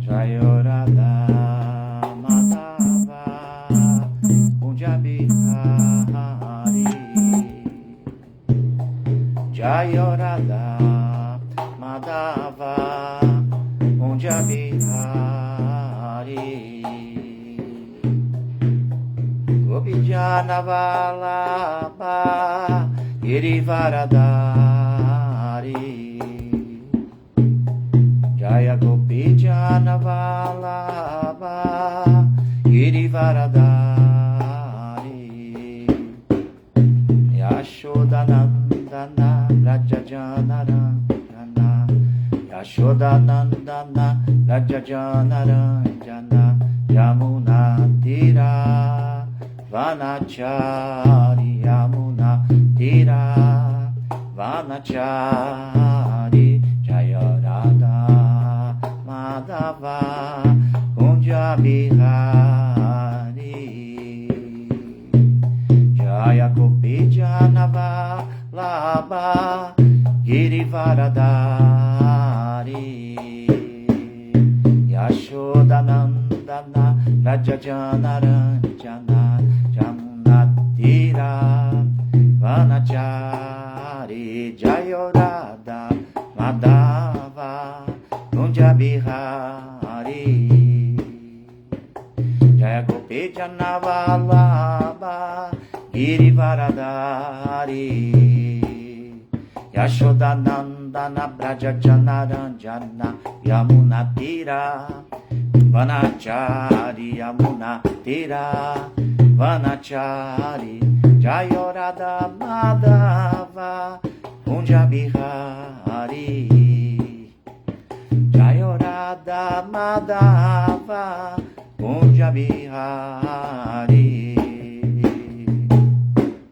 Jaya Radha Madhava Kunja Bihari. Jaya Radha Madhava Kunja Bihari. Gopijana Vallabha Girivaradari. Jaya Gopijana Vallabha Girivaradari. Yashodanandana Rajajanarana. Yashodanandana Rajajanarana. Yamuna Tira Vanachari. Yamuna Tira Vanachari. Jaya Radha Madhava Kunja Bihari. Jaya Gopijana Vallabha Girivaradari. Yashodanandana Rajajanaranjana. Jamunatira Vanachari. Jaya Radha Madhava Kunja Bihari. Jaya Gopijana Vallabha Girivaradari. Yashodanandana Brajajanaranjana. Yamunatira Vanachari. Yamunatira Vanachari. Jaya Radha Madhava Kunja Bihari. Jaya Radha Madhava Kunja Bihari.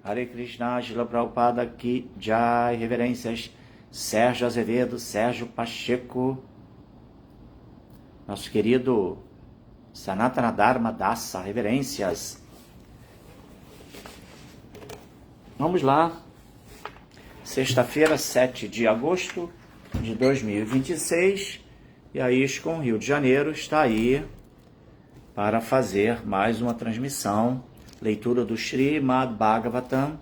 Hare Krishna, Srila Prabhupada Ki Jai. Reverências Sérgio Azevedo, Sérgio Pacheco, nosso querido Sanatana Dharma Dasa. Reverências. Vamos lá. Sexta-feira, 7 de agosto de 2026, e a ISKCON Rio de Janeiro está aí para fazer mais uma transmissão, leitura do Srimad Bhagavatam,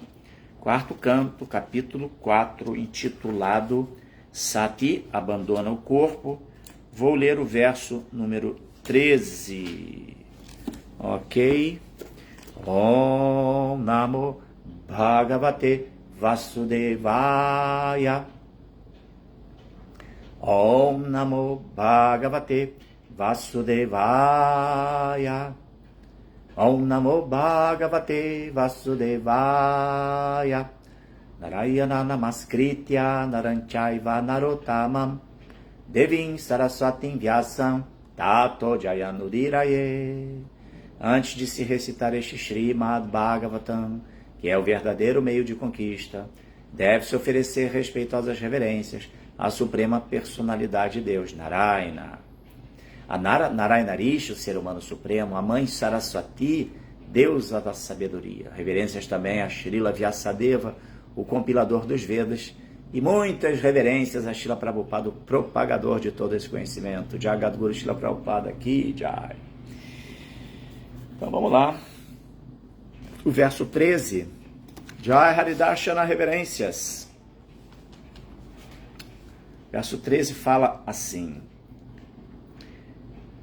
quarto canto, capítulo 4, intitulado Sati abandona o corpo. Vou ler o verso número 13. Ok? Om Namo Bhagavate Vasudevaya. Om Namo Bhagavate Vasudevaya. Om Namo Bhagavate Vasudevaya. Narayana Namaskritya Naranchaiva Narottamam Devim Saraswatim Vyasam Tato Jayanudiraye. Antes de se recitar este Srimad Bhagavatam, que é o verdadeiro meio de conquista, deve-se oferecer respeitosas reverências à suprema personalidade de Deus, Narayana. A Narayanarishi, o ser humano supremo, a mãe Saraswati, deusa da sabedoria. Reverências também a Srila Vyasadeva, o compilador dos Vedas, e muitas reverências a Srila Prabhupada, o propagador de todo esse conhecimento. Jagadguru Srila Prabhupada Ki Jai. Então vamos lá. O verso 13. Jai Haridarshana, reverências. Verso 13 fala assim: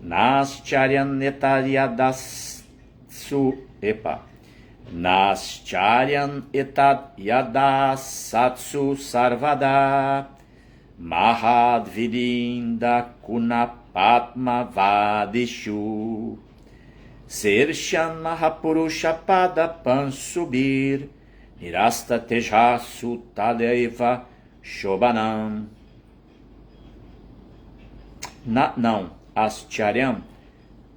Nascharyan etaryadasu Nascharyan etaryadasatsu sarvada Mahadvirinda kunapatma vadishu Sershan Mahapurusha Padapan subir Nirasta Tejasu Tadeva Shobanam. Não, Ascharyan,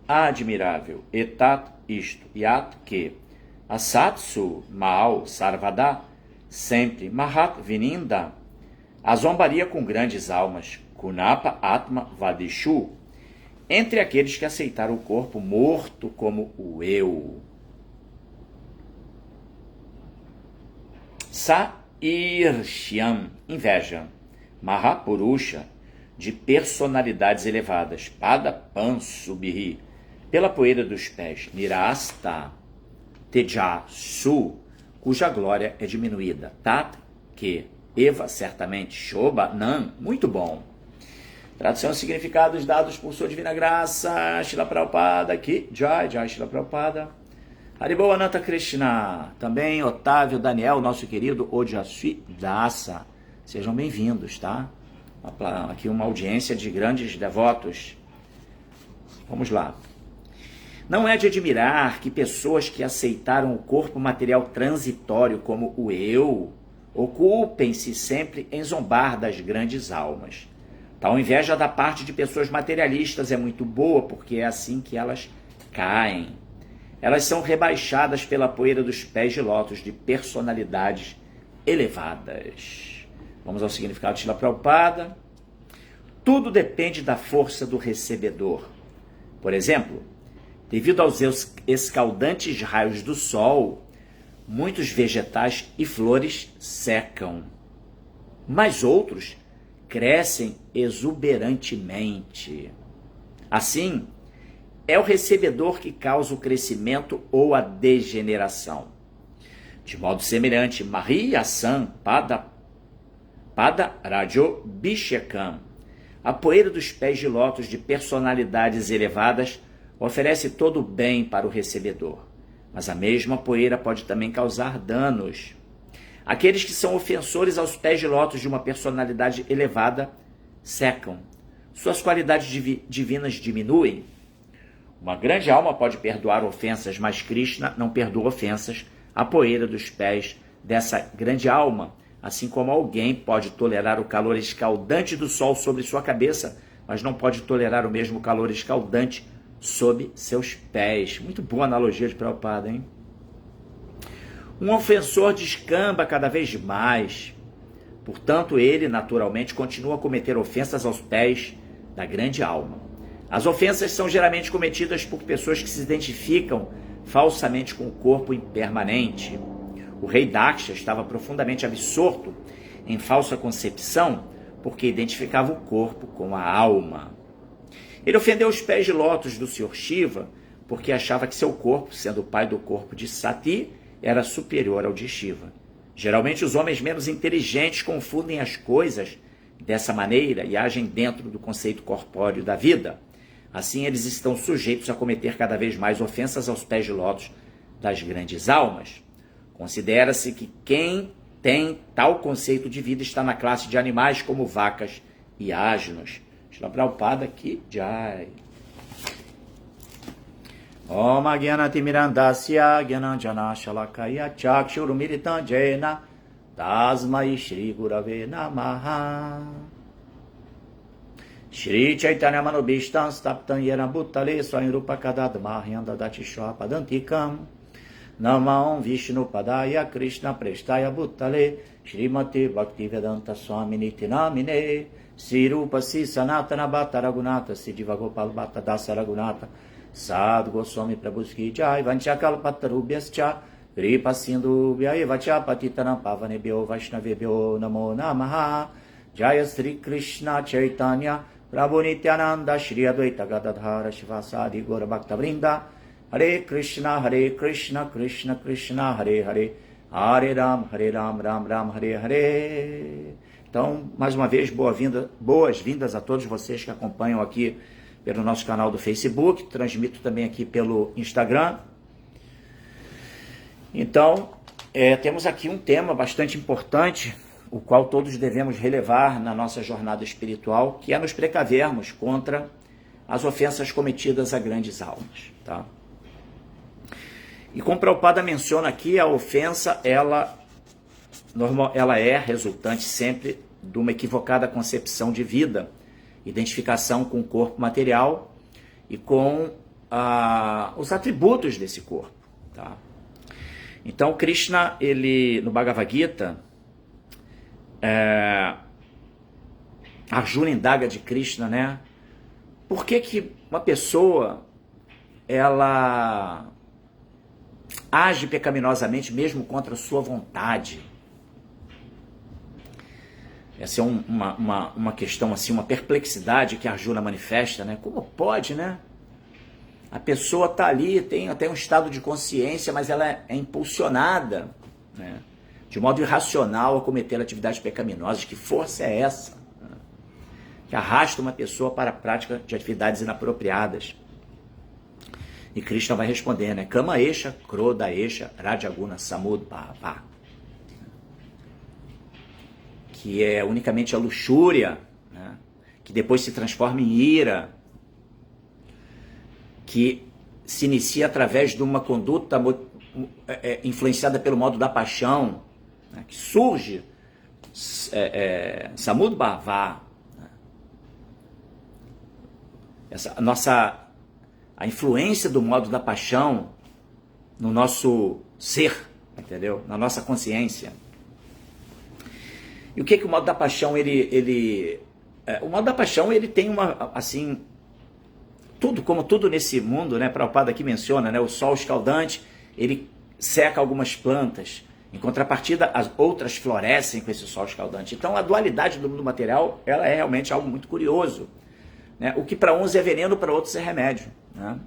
admirável, etat, isto, yat, que, asatsu, mal, sarvada, sempre, mahat, vininda, a zombaria com grandes almas, kunapa, atma, vadishu, entre aqueles que aceitaram o corpo morto como o eu. Sa Irshyam, inveja, Mahapurusha, de personalidades elevadas, pada pansubhi, pela poeira dos pés, nirasta, tejasu, cuja glória é diminuída, tat, que, eva, certamente, shoba, nan, muito bom. Tradução e significados dados por sua divina graça, Srila Prabhupada, aqui, Jai Srila Prabhupada. Haribol Ananta Krishna, também Otávio Daniel, nosso querido Ojasvi Dasa. Sejam bem-vindos, tá? Aqui uma audiência de grandes devotos. Vamos lá. Não é de admirar que pessoas que aceitaram o corpo material transitório como o eu, ocupem-se sempre em zombar das grandes almas. Tal inveja da parte de pessoas materialistas é muito boa, porque é assim que elas caem. Elas são rebaixadas pela poeira dos pés de lótus de personalidades elevadas. Vamos ao significado de Srila Prabhupada. Tudo depende da força do recebedor. Por exemplo, devido aos escaldantes raios do sol, muitos vegetais e flores secam, mas outros crescem exuberantemente. Assim, é o recebedor que causa o crescimento ou a degeneração. De modo semelhante, Mariyasan Pada Rajo Bishekam, a poeira dos pés de lótus de personalidades elevadas, oferece todo o bem para o recebedor, mas a mesma poeira pode também causar danos. Aqueles que são ofensores aos pés de lótus de uma personalidade elevada secam. Suas qualidades divinas diminuem. Uma grande alma pode perdoar ofensas, mas Krishna não perdoa ofensas à poeira dos pés dessa grande alma, assim como alguém pode tolerar o calor escaldante do sol sobre sua cabeça, mas não pode tolerar o mesmo calor escaldante sob seus pés. Muito boa analogia de Prabhupada, hein? Um ofensor descamba cada vez mais. Portanto, ele, naturalmente, continua a cometer ofensas aos pés da grande alma. As ofensas são geralmente cometidas por pessoas que se identificam falsamente com o corpo impermanente. O rei Daksha estava profundamente absorto em falsa concepção porque identificava o corpo com a alma. Ele ofendeu os pés de lótus do Sr. Shiva porque achava que seu corpo, sendo o pai do corpo de Sati, era superior ao de Shiva. Geralmente os homens menos inteligentes confundem as coisas dessa maneira e agem dentro do conceito corpóreo da vida. Assim eles estão sujeitos a cometer cada vez mais ofensas aos pés de lótus das grandes almas. Considera-se que quem tem tal conceito de vida está na classe de animais como vacas e asnos. Srila Prabhupada Ki Jai. Om Agyanati Mirandasya Gyananjana Shalakaya Chakshurumiritam Jena Tasmai Shri Gurave Namaha. Shri Chaitanya Manobishtam Staptam Yena Bhutale Swayam Rupa Kadadmahyanda Datishwa Padantikam Namam Vishnu Padaya Krishna Prestaya Bhutale Shrimati Bhaktivedanta Swami Nitinamine Sirupa Si Sanatana Bhatta Raghunatha Siddhiva Gopal Bhatta Dasa Raghunatha Sadhu Goswami Prabhuski Jai Vanchakal Patarubhyascha Kripa Sindhu Vyaivacha Patitanam Pavanebhyo Vaishnavebhyo Namo Namaha Jaya Sri Krishna Chaitanya Prabhu Nityananda Shri Advaita Gadadhara Shivasadi Gora Bhakta Vrinda Hare Krishna Krishna Krishna Hare Hare Hare Ram Ram Ram Hare Hare. Então, mais uma vez, boas-vindas a todos vocês que acompanham aqui pelo nosso canal do Facebook, transmito também aqui pelo Instagram. Então, temos aqui um tema bastante importante, o qual todos devemos relevar na nossa jornada espiritual, que é nos precavermos contra as ofensas cometidas a grandes almas. Tá? E como Prabhupada menciona aqui, a ofensa, ela é resultante sempre de uma equivocada concepção de vida, identificação com o corpo material e com os atributos desse corpo. Tá? Então, Krishna, ele, no Bhagavad Gita, Arjuna indaga de Krishna, né? Por que uma pessoa, ela age pecaminosamente mesmo contra a sua vontade? Essa é uma questão, assim, uma perplexidade que a Arjuna manifesta, né? Como pode, né? A pessoa está ali, tem até um estado de consciência, mas ela é impulsionada, né, de modo irracional a cometer atividades pecaminosas. Que força é essa, né, que arrasta uma pessoa para a prática de atividades inapropriadas? E Krishna vai responder, né? Kama esha, Krodha esha, Rajaguna Samud Bhava. Que é unicamente a luxúria, né, que depois se transforma em ira, que se inicia através de uma conduta influenciada pelo modo da paixão, né, que surge Samud Bhava, né, a influência do modo da paixão no nosso ser, entendeu? Na nossa consciência. E o que o modo da paixão, o modo da paixão, ele tem uma, assim, como tudo nesse mundo, né, Prabhupada aqui menciona, né, o sol escaldante, ele seca algumas plantas, em contrapartida, as outras florescem com esse sol escaldante. Então, a dualidade do mundo material, ela é realmente algo muito curioso, né? O que para uns é veneno, para outros é remédio, né?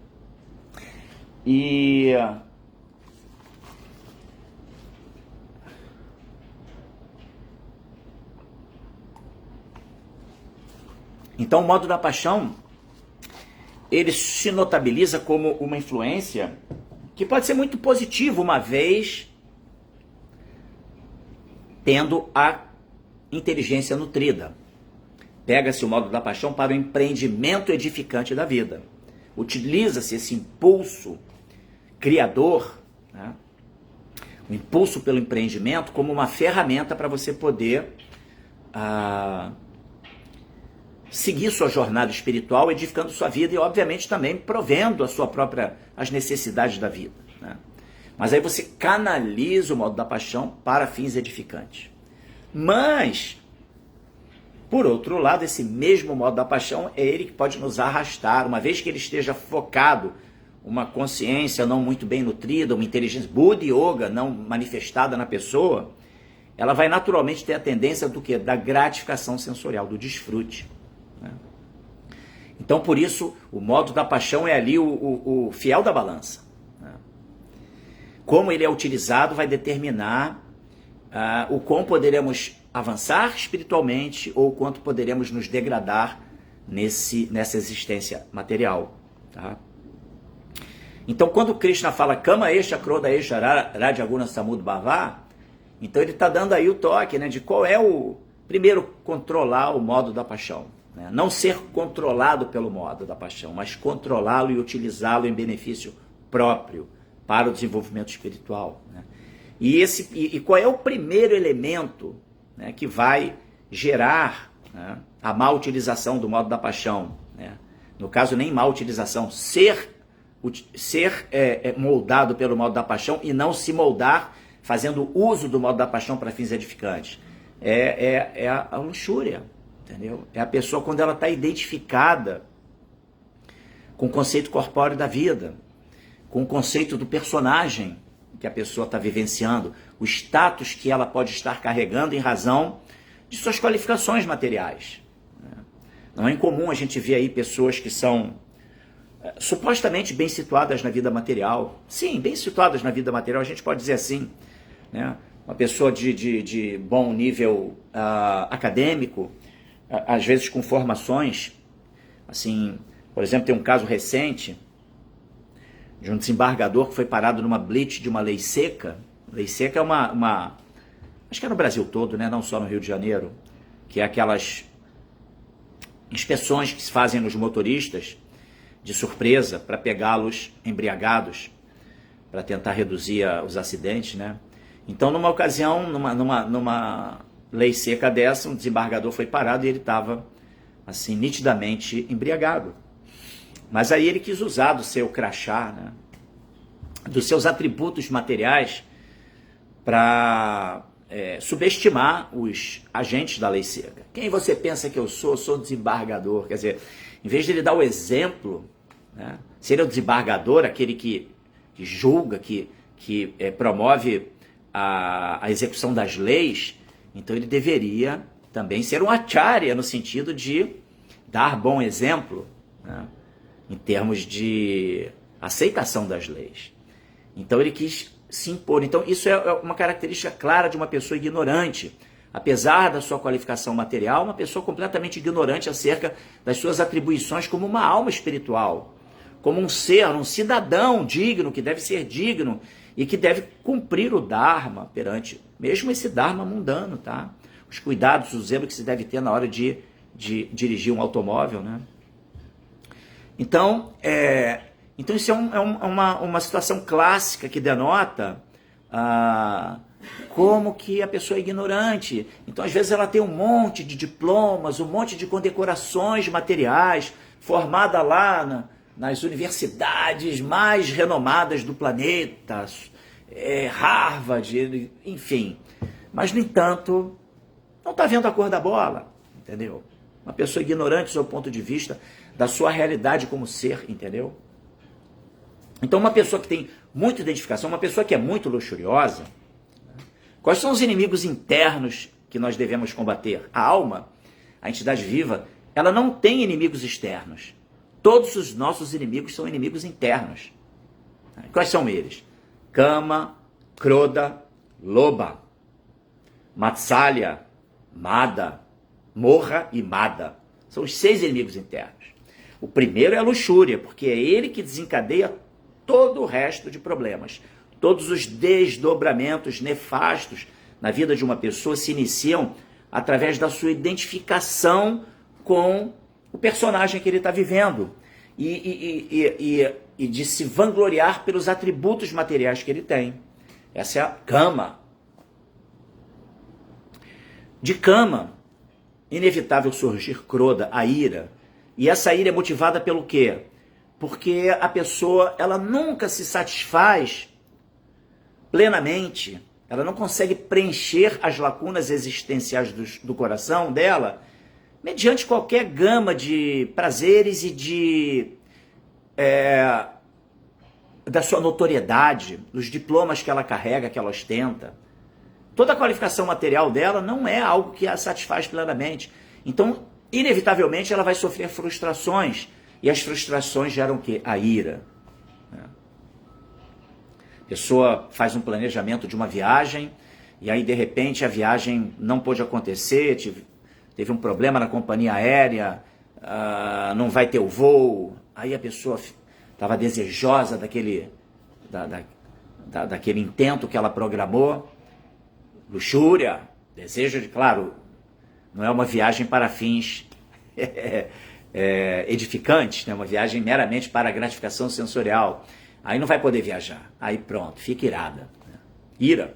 E então, o modo da paixão, ele se notabiliza como uma influência que pode ser muito positiva, uma vez tendo a inteligência nutrida. Pega-se o modo da paixão para o empreendimento edificante da vida. Utiliza-se esse impulso criador, né, o impulso pelo empreendimento, como uma ferramenta para você poder seguir sua jornada espiritual, edificando sua vida e, obviamente, também provendo as necessidades da vida, né? Mas aí você canaliza o modo da paixão para fins edificantes. Mas, por outro lado, esse mesmo modo da paixão é ele que pode nos arrastar, uma vez que ele esteja focado, uma consciência não muito bem nutrida, uma inteligência Buddhi Yoga não manifestada na pessoa, ela vai naturalmente ter a tendência do quê? Da gratificação sensorial, do desfrute. Então, por isso, o modo da paixão é ali o fiel da balança, né? Como ele é utilizado vai determinar o quão poderemos avançar espiritualmente ou o quanto poderemos nos degradar nessa existência material, tá? Então, quando Krishna fala Kama esha, Krodha esha, Rajaguna Samud Bhava, então ele está dando aí o toque, né, de qual é primeiro, controlar o modo da paixão. Não ser controlado pelo modo da paixão, mas controlá-lo e utilizá-lo em benefício próprio para o desenvolvimento espiritual, né? E qual é o primeiro elemento, né, que vai gerar, né, a má utilização do modo da paixão, né? No caso, nem má utilização, ser moldado pelo modo da paixão e não se moldar fazendo uso do modo da paixão para fins edificantes. É a luxúria. Entendeu? É a pessoa quando ela está identificada com o conceito corpóreo da vida, com o conceito do personagem que a pessoa está vivenciando, o status que ela pode estar carregando em razão de suas qualificações materiais, né? Não é incomum a gente ver aí pessoas que são supostamente bem situadas na vida material. Sim, bem situadas na vida material, a gente pode dizer assim, né? Uma pessoa de bom nível acadêmico, às vezes com formações, assim, por exemplo, tem um caso recente de um desembargador que foi parado numa blitz de uma lei seca. Lei seca é acho que é no Brasil todo, né? Não só no Rio de Janeiro, que é aquelas inspeções que se fazem nos motoristas de surpresa para pegá-los embriagados, para tentar reduzir os acidentes, né? Então, numa ocasião, numa lei seca dessa, um desembargador foi parado e ele estava, assim, nitidamente embriagado. Mas aí ele quis usar do seu crachá, né, dos seus atributos materiais, para subestimar os agentes da lei seca. Quem você pensa que eu sou? Eu sou desembargador. Quer dizer, em vez de ele dar o exemplo, né, se ele é o desembargador, aquele que julga, que promove a execução das leis, então ele deveria também ser um acharya no sentido de dar bom exemplo, né, em termos de aceitação das leis. Então ele quis se impor. Então isso é uma característica clara de uma pessoa ignorante. Apesar da sua qualificação material, uma pessoa completamente ignorante acerca das suas atribuições como uma alma espiritual, como um ser, um cidadão digno, que deve ser digno e que deve cumprir o Dharma perante, mesmo esse Dharma mundano, tá? Os cuidados, o zelo que se deve ter na hora de dirigir um automóvel, né? Então isso é uma situação clássica que denota como que a pessoa é ignorante. Então, às vezes, ela tem um monte de diplomas, um monte de condecorações materiais, formada lá nas universidades mais renomadas do planeta, Harvard, enfim. Mas, no entanto, não está vendo a cor da bola, entendeu? Uma pessoa ignorante do seu ponto de vista, da sua realidade como ser, entendeu? Então, uma pessoa que tem muita identificação, uma pessoa que é muito luxuriosa, quais são os inimigos internos que nós devemos combater? A alma, a entidade viva, ela não tem inimigos externos. Todos os nossos inimigos são inimigos internos. Quais são eles? Kama, Krodha, Lobha, Matsalya, Mada, Moha e Mada. São os 6 inimigos internos. O primeiro é a luxúria, porque é ele que desencadeia todo o resto de problemas. Todos os desdobramentos nefastos na vida de uma pessoa se iniciam através da sua identificação com o personagem que ele está vivendo e de se vangloriar pelos atributos materiais que ele tem. Essa é a Kama. De Kama, inevitável surgir Krodha, a ira. E essa ira é motivada pelo quê? Porque a pessoa, ela nunca se satisfaz plenamente, ela não consegue preencher as lacunas existenciais do coração dela, mediante qualquer gama de prazeres e da sua notoriedade, dos diplomas que ela carrega, que ela ostenta. Toda a qualificação material dela não é algo que a satisfaz plenamente. Então, inevitavelmente, ela vai sofrer frustrações. E as frustrações geram o quê? A ira. A pessoa faz um planejamento de uma viagem, e aí, de repente, a viagem não pôde acontecer, teve um problema na companhia aérea, não vai ter o voo. Aí a pessoa estava desejosa daquele intento que ela programou. Luxúria, desejo de, claro, não é uma viagem para fins edificantes, né? Uma viagem meramente para gratificação sensorial. Aí não vai poder viajar. Aí pronto, fica irada. Ira.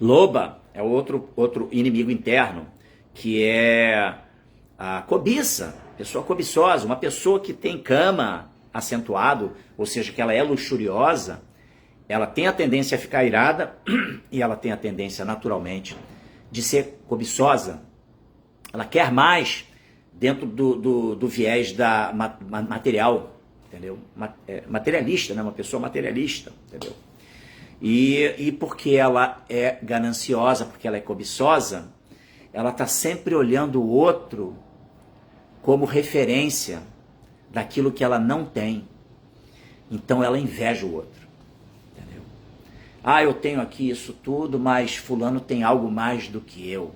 Loba é outro inimigo interno, que é a cobiça, pessoa cobiçosa, uma pessoa que tem Kama acentuado, ou seja, que ela é luxuriosa, ela tem a tendência a ficar irada e ela tem a tendência, naturalmente, de ser cobiçosa. Ela quer mais dentro do viés da material, entendeu? Materialista, né? Uma pessoa materialista, entendeu? E porque ela é gananciosa, porque ela é cobiçosa, ela está sempre olhando o outro como referência daquilo que ela não tem. Então ela inveja o outro. Entendeu? Ah, eu tenho aqui isso tudo, mas fulano tem algo mais do que eu.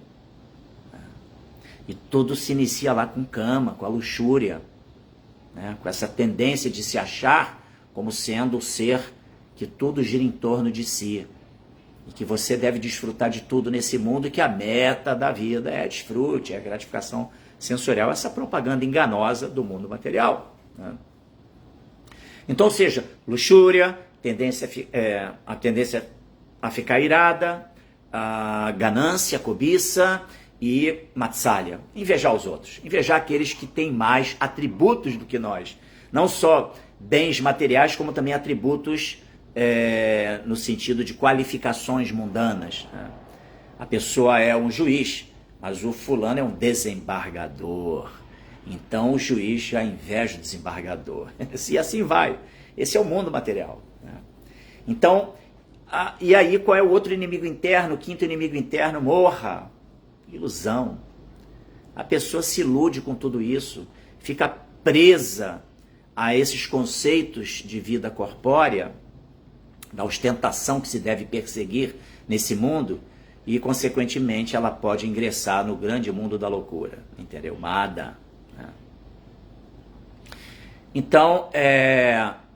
E tudo se inicia lá com Kama, com a luxúria, né? Com essa tendência de se achar como sendo o ser que tudo gira em torno de si. E que você deve desfrutar de tudo nesse mundo e que a meta da vida é a desfrute, é a gratificação sensorial, essa propaganda enganosa do mundo material. Né? Então, ou seja, luxúria, a tendência a ficar irada, a ganância, a cobiça e matsalya, invejar os outros, invejar aqueles que têm mais atributos do que nós, não só bens materiais, como também atributos no sentido de qualificações mundanas. Né? A pessoa é um juiz, mas o fulano é um desembargador. Então o juiz já inveja o desembargador. E assim vai. Esse é o mundo material. Né? Então, e aí qual é o outro inimigo interno? O quinto inimigo interno, Moha. Ilusão. A pessoa se ilude com tudo isso, fica presa a esses conceitos de vida corpórea, da ostentação que se deve perseguir nesse mundo, e, consequentemente, ela pode ingressar no grande mundo da loucura, entendeu? Mada. Né? Então,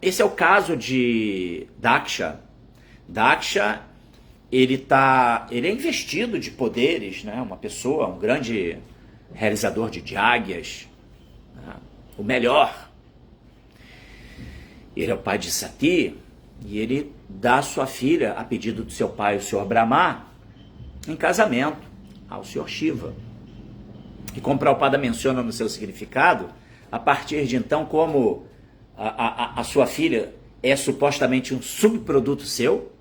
esse é o caso de Daksha. Daksha, ele é investido de poderes, né? Uma pessoa, um grande realizador de jágyas, né? O melhor. Ele é o pai de Sati, e ele dá sua filha, a pedido do seu pai, o Sr. Brahma, em casamento ao Sr. Shiva. E como Prabhupada menciona no seu significado, a partir de então, como a sua filha é supostamente um subproduto seu,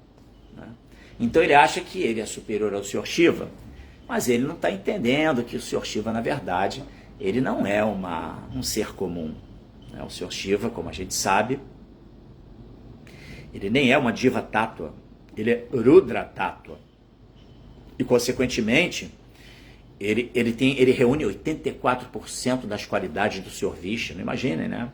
né? Então ele acha que ele é superior ao Sr. Shiva, mas ele não está entendendo que o Sr. Shiva, na verdade, ele não é um ser comum. Né? O Sr. Shiva, como a gente sabe, ele nem é uma Diva Tattva, ele é Rudra Tattva. E, consequentemente, ele reúne 84% das qualidades do Sr. Vishnu, imaginem, né?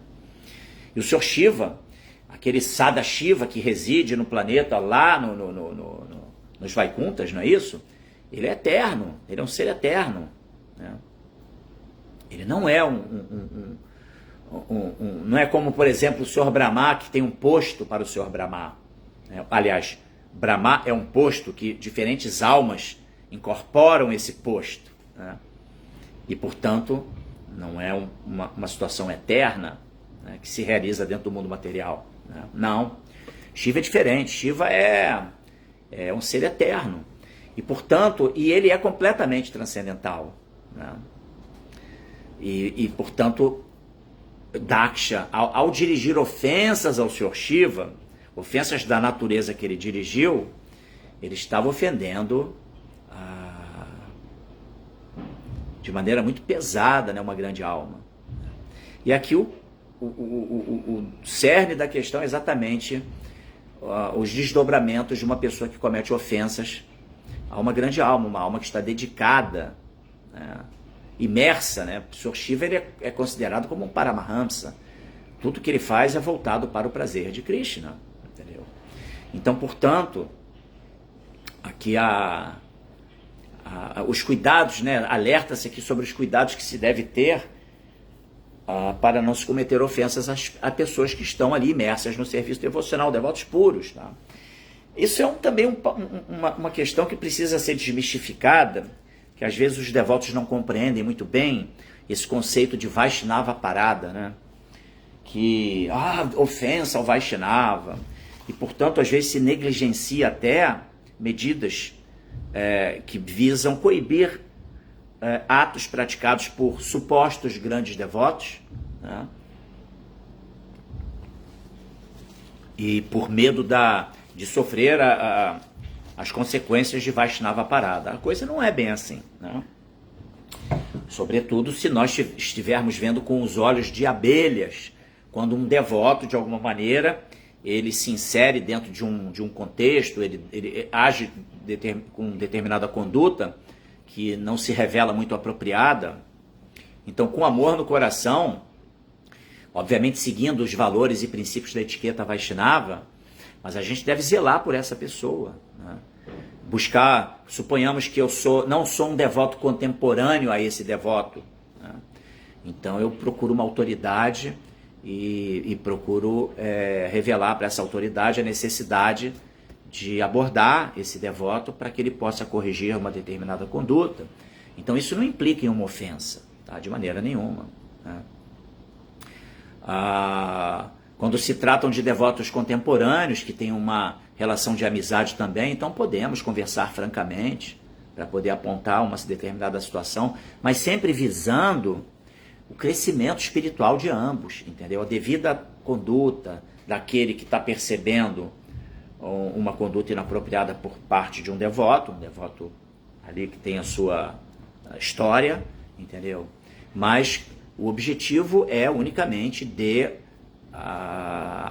E o Sr. Shiva, aquele Sada Shiva que reside no planeta lá nos Vaikunthas, não é isso? Ele é eterno, ele é um ser eterno. Né? Ele não é não é como, por exemplo, o Sr. Brahma, que tem um posto para o Sr. Brahma. Aliás, Brahma é um posto que diferentes almas incorporam esse posto. Né? E, portanto, não é uma situação eterna, né, que se realiza dentro do mundo material. Né? Não. Shiva é diferente. Shiva é um ser eterno. E, portanto, ele é completamente transcendental. Né? E, portanto, Daksha, ao dirigir ofensas ao Sr. Shiva, ofensas da natureza que ele dirigiu, ele estava ofendendo de maneira muito pesada, né, uma grande alma. E aqui o cerne da questão é exatamente os desdobramentos de uma pessoa que comete ofensas a uma grande alma, uma alma que está dedicada, né, imersa. Né? O Sr. Shiva ele é considerado como um Paramahamsa. Tudo que ele faz é voltado para o prazer de Krishna. Entendeu? Então, portanto, aqui os cuidados, né? Alerta-se aqui sobre os cuidados que se deve ter para não se cometer ofensas a pessoas que estão ali imersas no serviço devocional, devotos puros. Tá? Isso é também uma questão que precisa ser desmistificada, que às vezes os devotos não compreendem muito bem esse conceito de Vaishnava parada, né? Que ofensa ao Vaishnava, e portanto às vezes se negligencia até medidas que visam coibir atos praticados por supostos grandes devotos, né? E por medo de sofrer as consequências de Vaishnava parada. A coisa não é bem assim, né? Sobretudo se nós estivermos vendo com os olhos de abelhas, quando um devoto, de alguma maneira, ele se insere dentro de um contexto, ele age com determinada conduta que não se revela muito apropriada. Então, com amor no coração, obviamente seguindo os valores e princípios da etiqueta Vaishnava, mas a gente deve zelar por essa pessoa, né? Buscar, suponhamos que eu não sou um devoto contemporâneo a esse devoto, né? Então eu procuro uma autoridade e procuro revelar para essa autoridade a necessidade de abordar esse devoto para que ele possa corrigir uma determinada conduta. Então isso não implica em uma ofensa, tá? De maneira nenhuma, né? Quando se tratam de devotos contemporâneos que têm uma relação de amizade também, então podemos conversar francamente para poder apontar uma determinada situação, mas sempre visando o crescimento espiritual de ambos, entendeu? A devida conduta daquele que está percebendo uma conduta inapropriada por parte de um devoto ali que tem a sua história, entendeu? Mas o objetivo é unicamente de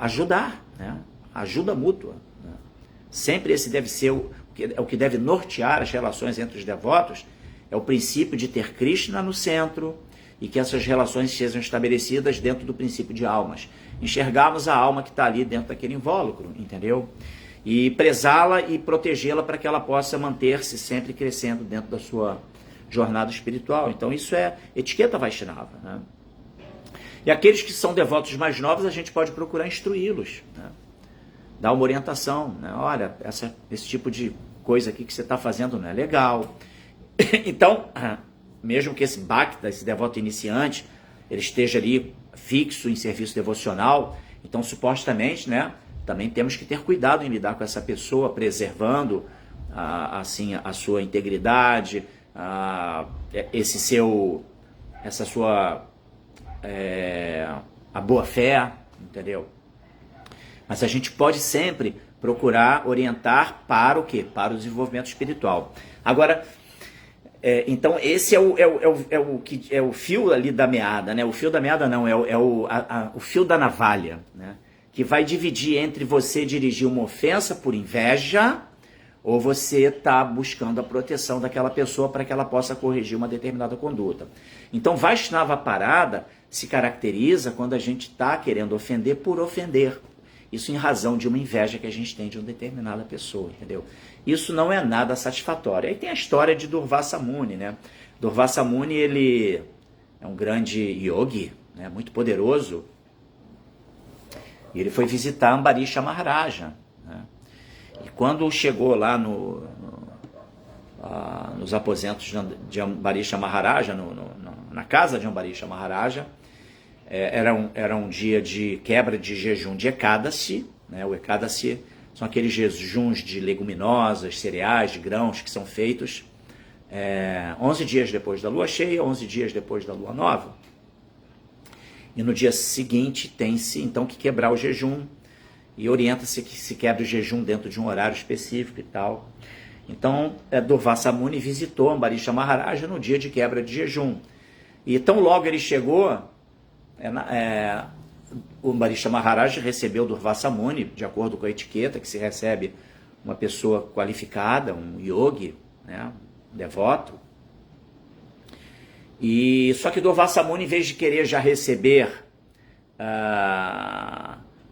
ajudar, né? Ajuda mútua, né? Sempre esse deve ser o que deve nortear as relações entre os devotos, é o princípio de ter Krishna no centro e que essas relações sejam estabelecidas dentro do princípio de almas. Enxergarmos a alma que está ali dentro daquele invólucro, entendeu? E prezá-la e protegê-la para que ela possa manter-se sempre crescendo dentro da sua jornada espiritual. Então isso é etiqueta Vaishnava, né? E aqueles que são devotos mais novos, a gente pode procurar instruí-los, né? Dar uma orientação, né? Olha, esse tipo de coisa aqui que você está fazendo não é legal. Então, mesmo que esse bhakta, esse devoto iniciante, ele esteja ali fixo em serviço devocional, então supostamente, né, também temos que ter cuidado em lidar com essa pessoa, preservando assim a sua integridade, essa sua a boa fé, entendeu? Mas a gente pode sempre procurar orientar para o quê? Para o desenvolvimento espiritual. Agora, então esse é o fio ali da meada, né? O fio da meada não, o fio da navalha, né? Que vai dividir entre você dirigir uma ofensa por inveja ou você está buscando a proteção daquela pessoa para que ela possa corrigir uma determinada conduta. Então, Vaishnava Parada se caracteriza quando a gente está querendo ofender por ofender. Isso em razão de uma inveja que a gente tem de uma determinada pessoa, entendeu? Isso não é nada satisfatório. Aí tem a história de Durvasa Muni, né? Durvasa Muni, ele é um grande yogi, né? Muito poderoso. E ele foi visitar Ambarisha Maharaja, né? E quando chegou lá nos aposentos de Ambarisha Maharaja, na casa de Ambarisha Maharaja, era um dia de quebra de jejum de Ekadasi, né? O Ekadasi são aqueles jejuns de leguminosas, cereais, de grãos que são feitos 11 dias depois da lua cheia, 11 dias depois da lua nova. E no dia seguinte tem-se então que quebrar o jejum e orienta-se que se quebre o jejum dentro de um horário específico e tal. Então, Durvasa Muni visitou Ambarisha Maharaja no dia de quebra de jejum. E tão logo ele chegou, o Ambarisha Maharaja recebeu Durvasa Muni, de acordo com a etiqueta que se recebe uma pessoa qualificada, um yogi, né, devoto. E só que Durvasa Muni, em vez de querer já receber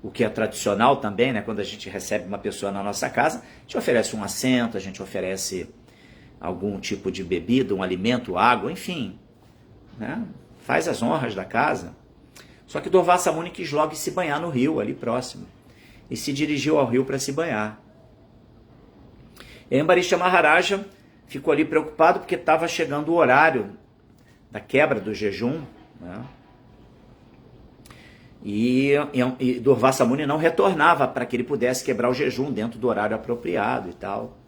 o que é tradicional também, né, quando a gente recebe uma pessoa na nossa casa, a gente oferece um assento, a gente oferece algum tipo de bebida, um alimento, água, enfim, né, faz as honras da casa. Só que Durvasa Muni quis logo se banhar no rio, ali próximo, e se dirigiu ao rio para se banhar. E Ambarisha Maharaja ficou ali preocupado porque estava chegando o horário da quebra do jejum, né? E Durvasa Muni não retornava para que ele pudesse quebrar o jejum dentro do horário apropriado e tal.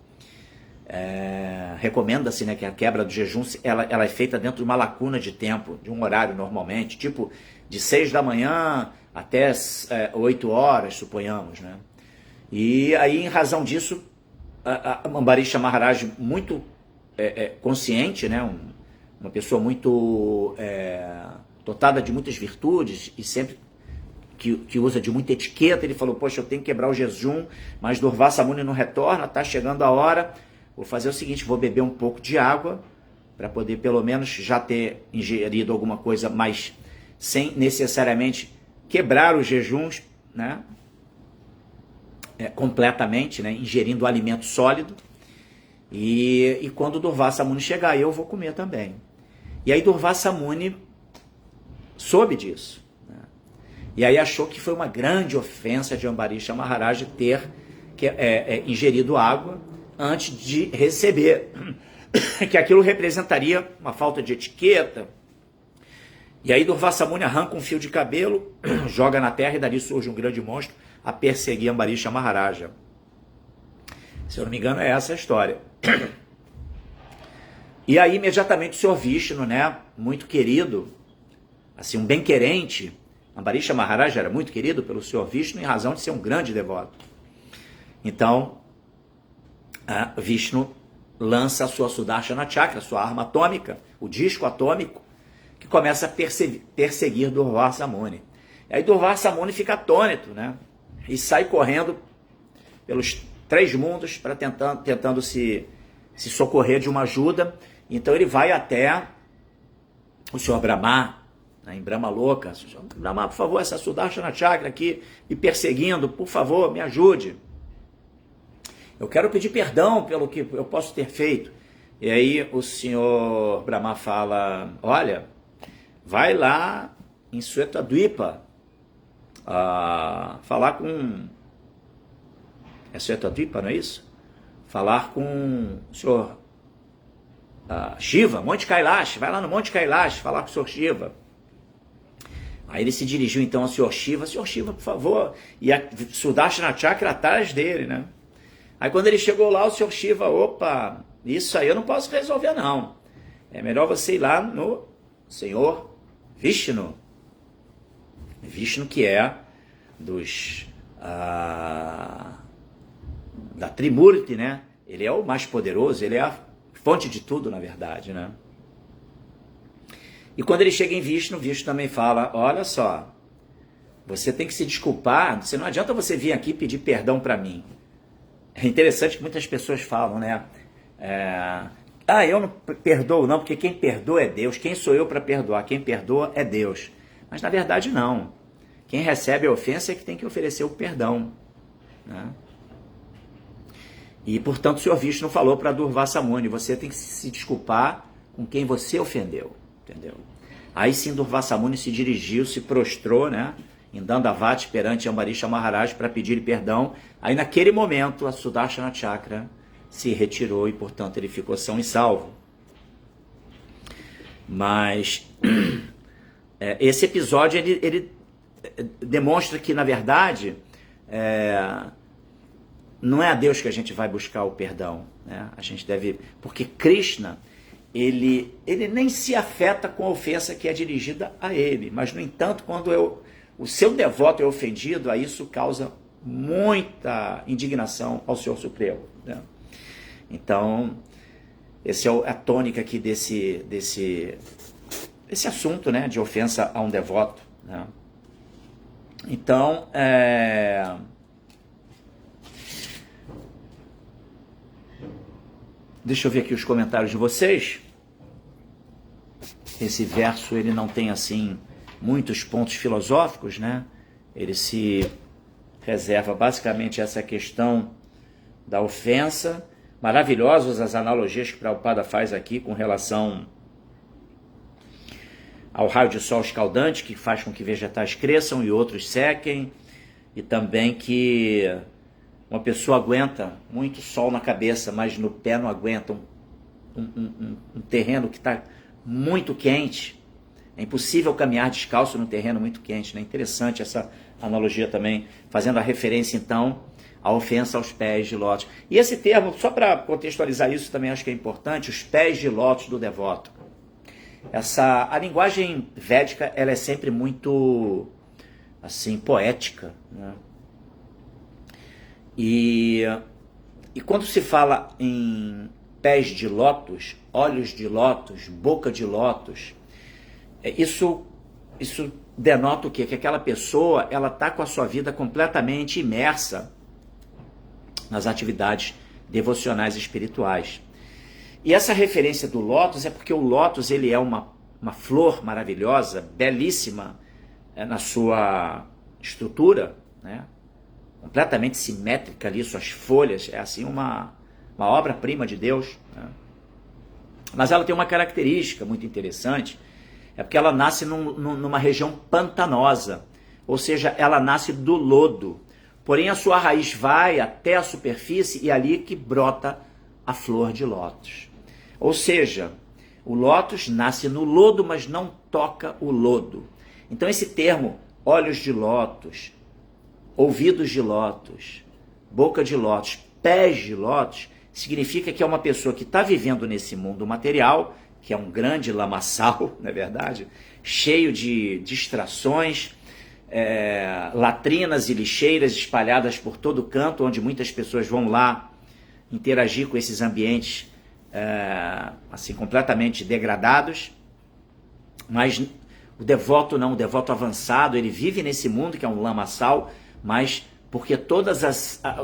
Recomenda-se, né, que a quebra do jejum ela é feita dentro de uma lacuna de tempo, de um horário normalmente, tipo de 6 da manhã até 8 horas, suponhamos, né? E aí, em razão disso, a Ambarisha Maharaj, muito consciente, né, uma pessoa muito dotada de muitas virtudes e sempre que usa de muita etiqueta, ele falou, poxa, eu tenho que quebrar o jejum, mas Durvasa Muni não retorna, está chegando a hora, vou fazer o seguinte, vou beber um pouco de água, para poder pelo menos já ter ingerido alguma coisa, mas sem necessariamente quebrar os jejuns, né, completamente, né, ingerindo alimento sólido, e quando Durvasa Muni chegar, eu vou comer também. E aí Durvasa Muni soube disso, né? E aí achou que foi uma grande ofensa de Ambarisha Maharaja ter ingerido água antes de receber, que aquilo representaria uma falta de etiqueta. E aí Durvasa Muni arranca um fio de cabelo, joga na terra e dali surge um grande monstro a perseguir Ambarisha Maharaja. Se eu não me engano, é essa a história. E aí, imediatamente, o Senhor Vishnu, né, muito querido, assim, um bem-querente, Ambarisha Maharaja era muito querido pelo Senhor Vishnu em razão de ser um grande devoto. Então, Vishnu lança a sua Sudarshana Chakra, a sua arma atômica, o disco atômico, que começa a perseguir Durvasa Muni. E aí Durvasa Muni fica atônito, né, e sai correndo pelos 3 mundos para tentando se socorrer de uma ajuda. Então ele vai até o Senhor Brahma, em Brahma Loka. Senhor Brahma, por favor, essa Sudarshana Chakra aqui me perseguindo, por favor, me ajude. Eu quero pedir perdão pelo que eu posso ter feito. E aí o Senhor Brahma fala, olha, vai lá em Swetadvipa, falar com... É Swetadvipa, não é isso? Falar com o Senhor Shiva, Monte Kailash, vai lá no Monte Kailash, falar com o Senhor Shiva. Aí ele se dirigiu então ao Senhor Shiva, por favor, e a Sudarshana Chakra atrás dele, né? Aí quando ele chegou lá, o Senhor Shiva, opa, isso aí eu não posso resolver não. É melhor você ir lá no Senhor Vishnu. Vishnu que é dos... da Trimurti, né? Ele é o mais poderoso, ele é a fonte de tudo, na verdade, né? E quando ele chega em Vishnu, Vishnu também fala, olha só, você tem que se desculpar, não adianta você vir aqui pedir perdão para mim. É interessante que muitas pessoas falam, né? Eu não perdoo não, porque quem perdoa é Deus. Quem sou eu para perdoar? Quem perdoa é Deus. Mas na verdade não. Quem recebe a ofensa é que tem que oferecer o perdão, né? E portanto o Senhor Vishnu falou para Durvasa Muni, você tem que se desculpar com quem você ofendeu, entendeu? Aí sim Durvasa Muni se dirigiu, se prostrou, né, em Dandavati perante Ambarisha Maharaj para pedir perdão. Aí naquele momento a Sudarshana Chakra se retirou e portanto ele ficou são e salvo. Mas esse episódio ele demonstra que na verdade não é a Deus que a gente vai buscar o perdão, né? A gente deve, porque Krishna ele nem se afeta com a ofensa que é dirigida a ele, mas no entanto quando o seu devoto é ofendido, aí isso causa muita indignação ao Senhor Supremo, né? Então esse é a tônica aqui desse assunto, né, de ofensa a um devoto, né? Então deixa eu ver aqui os comentários de vocês. Esse verso ele não tem assim muitos pontos filosóficos, né? Ele se reserva basicamente essa questão da ofensa. Maravilhosas as analogias que Prabhupada faz aqui com relação ao raio de sol escaldante, que faz com que vegetais cresçam e outros sequem, e também que uma pessoa aguenta muito sol na cabeça, mas no pé não aguenta um terreno que está muito quente. É impossível caminhar descalço num terreno muito quente, né? Interessante essa analogia também, fazendo a referência então à ofensa aos pés de lótus. E esse termo, só para contextualizar isso também acho que é importante, os pés de lótus do devoto. A linguagem védica ela é sempre muito assim, poética, né? E quando se fala em pés de lótus, olhos de lótus, boca de lótus, isso denota o quê? Que aquela pessoa ela está com a sua vida completamente imersa nas atividades devocionais espirituais. E essa referência do lótus é porque o lótus ele é uma flor maravilhosa, belíssima na sua estrutura, né? Completamente simétrica ali, suas folhas, é assim uma obra-prima de Deus, né? Mas ela tem uma característica muito interessante, é porque ela nasce numa região pantanosa, ou seja, ela nasce do lodo, porém a sua raiz vai até a superfície e é ali que brota a flor de lótus. Ou seja, o lótus nasce no lodo, mas não toca o lodo. Então esse termo, olhos de lótus, ouvidos de lótus, boca de lótus, pés de lótus, significa que é uma pessoa que está vivendo nesse mundo material, que é um grande lamaçal, não é verdade? Cheio de distrações, latrinas e lixeiras espalhadas por todo canto, onde muitas pessoas vão lá interagir com esses ambientes assim, completamente degradados. Mas o devoto não, o devoto avançado, ele vive nesse mundo que é um lamaçal, mas porque todos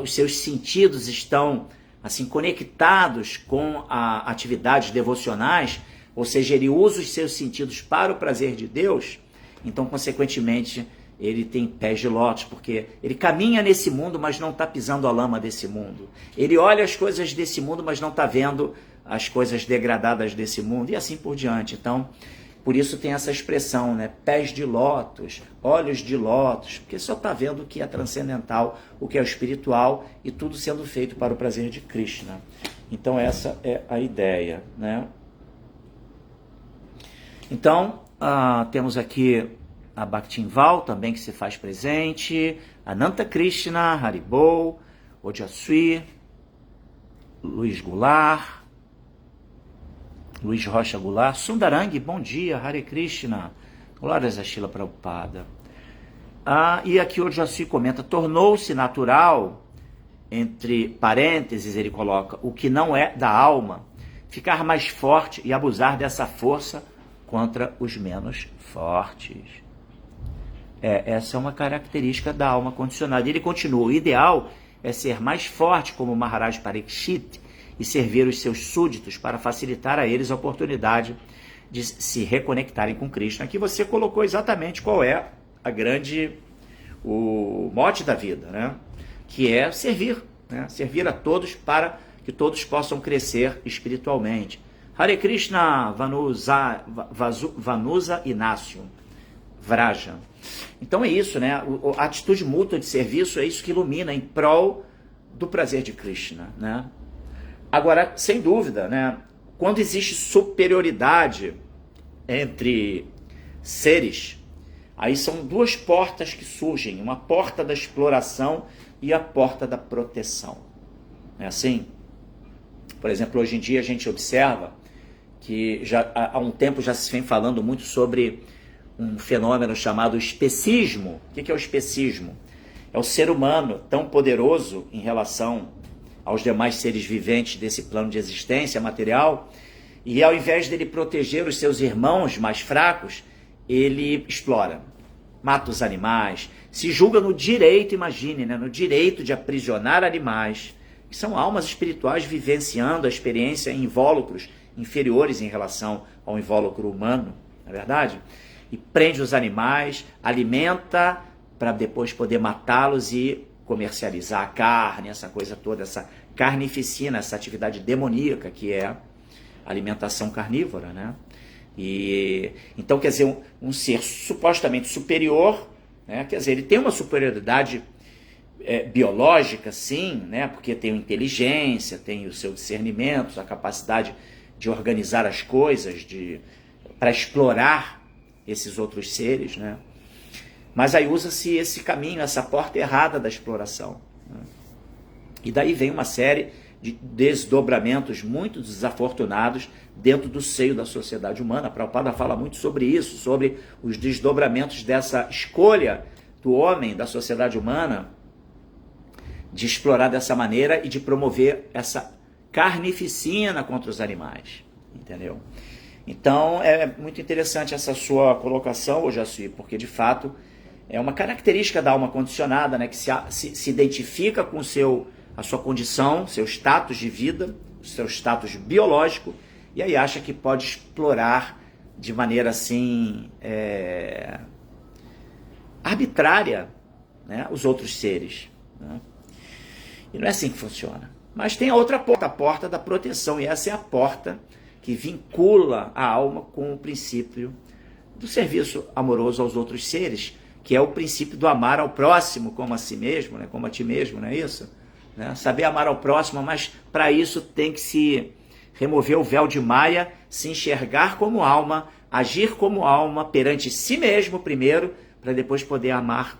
os seus sentidos estão assim, conectados com atividades devocionais, ou seja, ele usa os seus sentidos para o prazer de Deus, então, consequentemente, ele tem pés de lótus, porque ele caminha nesse mundo, mas não está pisando a lama desse mundo. Ele olha as coisas desse mundo, mas não está vendo as coisas degradadas desse mundo, e assim por diante. Então, por isso tem essa expressão, né? Pés de lótus, olhos de lótus, porque só está vendo o que é transcendental, o que é espiritual, e tudo sendo feito para o prazer de Krishna. Então, essa é a ideia, né? Então, temos aqui a Bhaktinval também, que se faz presente, Ananta Krishna, Haribol, Ojaswi, Luiz Goulart, Luiz Rocha Goulart, Sundarang, bom dia, Hare Krishna, glórias a Srila Prabhupada. E aqui o Ojaswi comenta, tornou-se natural, entre parênteses ele coloca, o que não é da alma, ficar mais forte e abusar dessa força contra os menos fortes. Essa é uma característica da alma condicionada. Ele continua, o ideal é ser mais forte como Maharaj Parikshit e servir os seus súditos para facilitar a eles a oportunidade de se reconectarem com Krishna. Aqui você colocou exatamente qual é o mote da vida, né? Que é servir, né? Servir a todos para que todos possam crescer espiritualmente. Hare Krishna Vanusa Inácio Vraja. Então é isso, né? A atitude mútua de serviço é isso que ilumina em prol do prazer de Krishna, né? Agora, sem dúvida, né? Quando existe superioridade entre seres, aí são duas portas que surgem, uma porta da exploração e a porta da proteção. É assim? Por exemplo, hoje em dia a gente observa que já há um tempo já se vem falando muito sobre um fenômeno chamado especismo. O que é o especismo? É o ser humano tão poderoso em relação aos demais seres viventes desse plano de existência material, e ao invés dele proteger os seus irmãos mais fracos, ele explora, mata os animais, se julga no direito, imagine, né, no direito de aprisionar animais, que são almas espirituais vivenciando a experiência em invólucros inferiores em relação ao invólucro humano, não é verdade? E prende os animais, alimenta para depois poder matá-los e comercializar a carne, essa coisa toda, essa carnificina, essa atividade demoníaca que é a alimentação carnívora, né? E então, quer dizer, um ser supostamente superior, né? Quer dizer, ele tem uma superioridade biológica, sim, né? Porque tem inteligência, tem o seu discernimento, a capacidade de organizar as coisas, para explorar esses outros seres, né? Mas aí usa-se esse caminho, essa porta errada da exploração, né? E daí vem uma série de desdobramentos muito desafortunados dentro do seio da sociedade humana. A Prabhupada fala muito sobre isso, sobre os desdobramentos dessa escolha do homem, da sociedade humana, de explorar dessa maneira e de promover essa carnificina contra os animais, entendeu? Então é muito interessante essa sua colocação, Ojaswi, porque de fato é uma característica da alma condicionada, né, que se identifica com a sua condição, seu status de vida, seu status biológico, e aí acha que pode explorar de maneira assim arbitrária, né, os outros seres, né? E não é assim que funciona. Mas tem a outra porta, a porta da proteção, e essa é a porta que vincula a alma com o princípio do serviço amoroso aos outros seres, que é o princípio do amar ao próximo como a si mesmo, né? Como a ti mesmo, não é isso? Né? Saber amar ao próximo, mas para isso tem que se remover o véu de Maya, se enxergar como alma, agir como alma perante si mesmo primeiro, para depois poder amar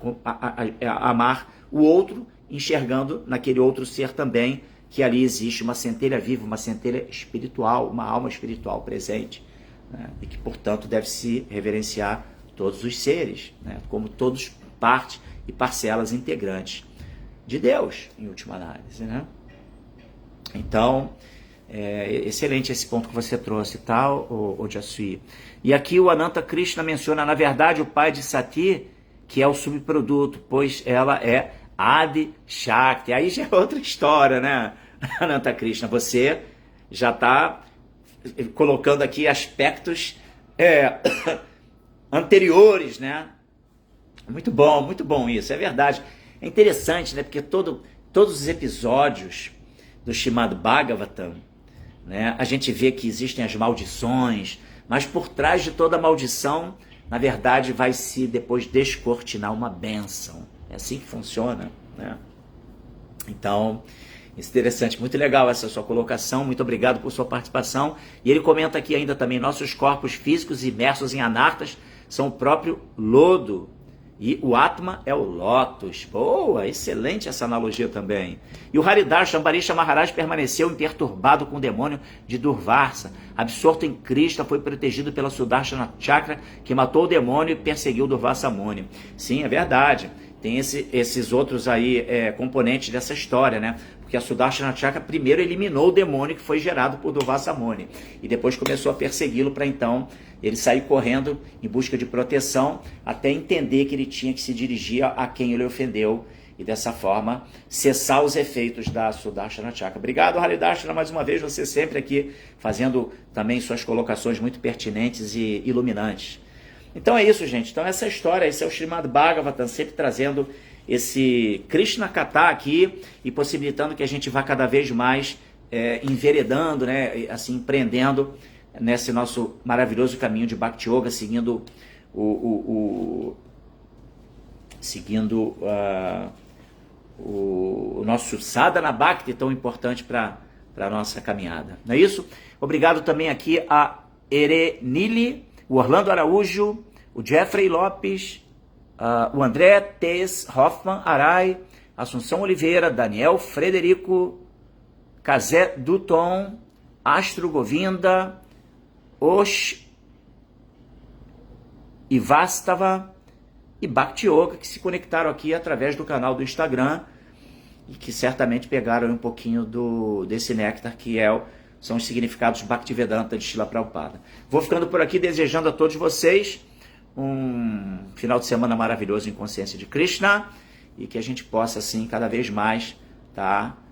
o outro, enxergando naquele outro ser também que ali existe uma centelha viva, uma centelha espiritual, uma alma espiritual presente, né? E que, portanto, deve se reverenciar todos os seres, né? Como todos parte e parcelas integrantes de Deus, em última análise, né? Então, excelente esse ponto que você trouxe, tá, Ojaswi? E aqui o Ananta Krishna menciona, na verdade, o pai de Sati, que é o subproduto, pois ela é Adi Shakti. Aí já é outra história, né? Ananta Krishna, você já está colocando aqui aspectos anteriores, né? Muito bom isso, é verdade. É interessante, né? Porque todos os episódios do Srimad Bhagavatam, né, a gente vê que existem as maldições, mas por trás de toda maldição, na verdade, vai se depois descortinar uma bênção. É assim que funciona, né? Então, interessante, muito legal essa sua colocação, muito obrigado por sua participação. E ele comenta aqui ainda também, nossos corpos físicos imersos em anartas são o próprio lodo, e o Atma é o lótus. Boa, excelente essa analogia também. E o Haridas, Ambarish Maharaj permaneceu imperturbado com o demônio de Durvasa. Absorto em Krishna, foi protegido pela Sudarshana Chakra, que matou o demônio e perseguiu Durvasa Muni. Sim, é verdade. Tem esses outros aí componentes dessa história, né? Porque a Sudarshana Chakra primeiro eliminou o demônio que foi gerado por Durvasa Muni. E depois começou a persegui-lo para então ele sair correndo em busca de proteção, até entender que ele tinha que se dirigir a quem ele ofendeu e dessa forma cessar os efeitos da Sudarshana Chakra. Obrigado, Haridashana, mais uma vez, você sempre aqui fazendo também suas colocações muito pertinentes e iluminantes. Então é isso, gente. Então essa história, esse é o Srimad Bhagavatam, sempre trazendo esse Krishna Katha aqui e possibilitando que a gente vá cada vez mais enveredando, né, assim, empreendendo nesse nosso maravilhoso caminho de Bhakti Yoga, seguindo o nosso Sadhana Bhakti, tão importante para a nossa caminhada. Não é isso? Obrigado também aqui a Erenili, o Orlando Araújo, o Jeffrey Lopes, o André Tess Hoffman Arai, Assunção Oliveira, Daniel Frederico, Kazé Duton, Astro Govinda, Osh Ivastava e Bhakti Yoga, que se conectaram aqui através do canal do Instagram e que certamente pegaram um pouquinho desse néctar que são os significados Bhaktivedanta de Srila Prabhupada. Vou ficando por aqui desejando a todos vocês um final de semana maravilhoso em consciência de Krishna e que a gente possa, assim, cada vez mais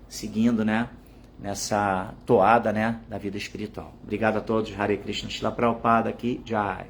seguindo, né, nessa toada, né, da vida espiritual. Obrigado a todos. Hare Krishna, Srila Prabhupada aqui. Jai.